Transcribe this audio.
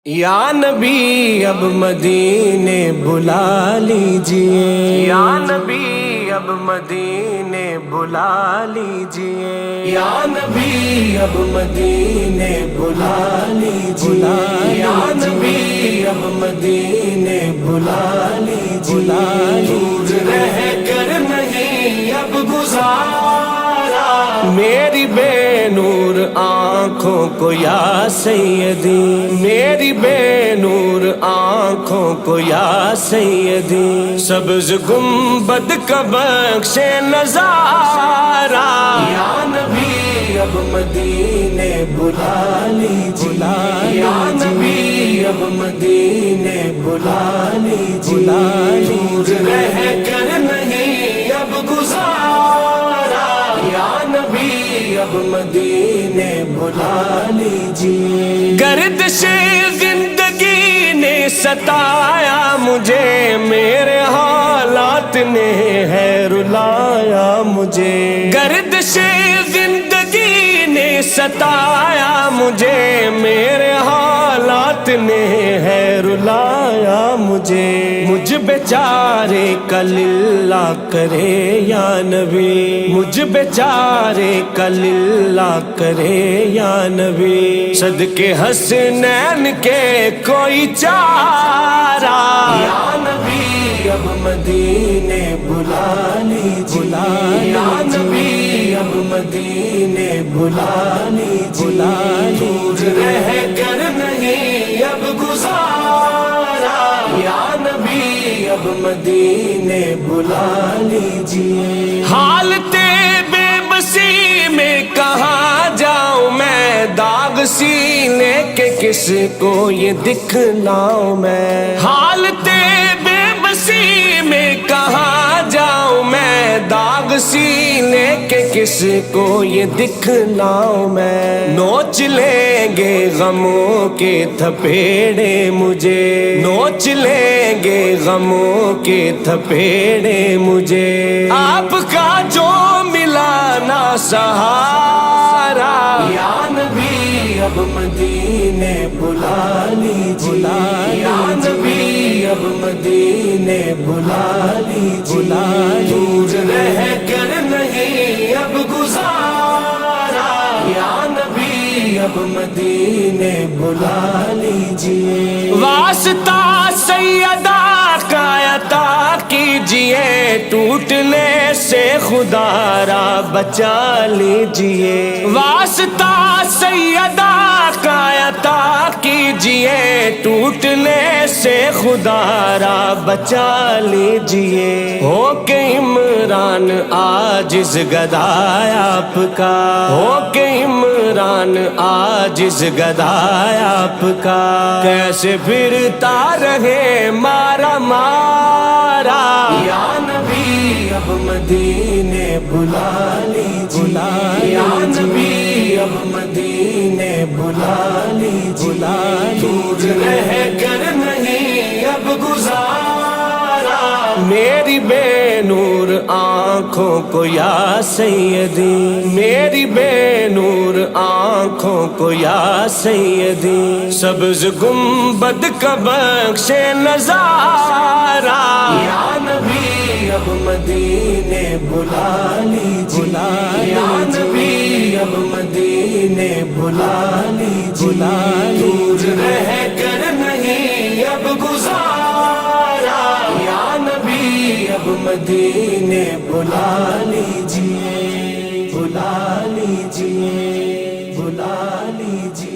یا نبی اب مدینے بلا لیجئے، یا نبی اب مدینے بلا لیجئے، یا نبی اب مدینے بلا لیجئے، یا نبی اب مدینے بلا لیجئے، دور رہ کر نہیں اب گزارا میری بے نور آنکھوں کو یا سیدی، میری بے نور آنکھوں کو یا سیدی، سبز گنبد کا بخشے نظارہ، یا نبی اب مدینے بلا لیجئے، یا نبی اب مدینے بلا لیجئے، دور رہ کر نہیں اب گزارا، یا نبی اب مدینے بلا لیجئے، گردش زندگی نے ستایا مجھے، میرے حالات نے ہے رلایا مجھے، گردش زندگی نے ستایا مجھے، میرے حالات نے ہے رلایا مجھے، مجھ بیچارے کا للہ کرے یا نبی، مجھ بیچارے کا للہ کرے یا نبی، صدقے حسنین کے کوئی چارہ، یا نبی اب مدینے بلا لیجئے، یا نبی اب مدینے بلا لیجئے، دور رہ کر نہیں اب گزارا، یا نبی اب مدینے بلا لیجئے، حالت بے بسی میں کہاں جاؤں میں، داغ سینے کے کس کو یہ دکھلاؤں میں، حالت بے بسی میں کہاں جاؤں میں، داغ سینے کے کس کو یہ دکھلاؤں میں، نوچ لیں گے غموں کے تھپیڑے مجھے، نوچ لیں گے غموں کے تھپیڑے مجھے، آپ کا جو ملا نہ سہارا، یا نبی اب مدینے بلا لیجئے، یا نبی اب مدینے بلا لیجئے، دور رہ کر نہیں اب گزارا، یا نبی اب مدینے بلا لیجئے، واسطہ سیدہ کا عطا کیجئے، ٹوٹنے سے خدا را بچا لیجئے، واسطہ سیدہ کا عطا کیجئے، ٹوٹنے سے خدا را بچا لیجئے، ہو کہ عمران عاجز گدھا آپ کا، ہو کہ عمران عاجز گدھا آپ کا، کیسے پھرتا رہے مارا مارا، یا نبی اب مدینے بلا لیجئے، یا نبی اب مدینے بلا لیجئے، دور رہ کر نہیں اب گزارا میری بے نور آنکھوں کو یا سیدی، میری بے نور آنکھوں کو یا سیدی، سبز گنبد کا بخشے نظارہ، یا نبی اب مدینے بلا لیجئے، یا نبی اب مدینے بلا لیجئے، دور رہ کر نہیں اب گزارا، یا نبی اب مدینے بلا لیجئے، بلا لیجئے، بلا لیجئے۔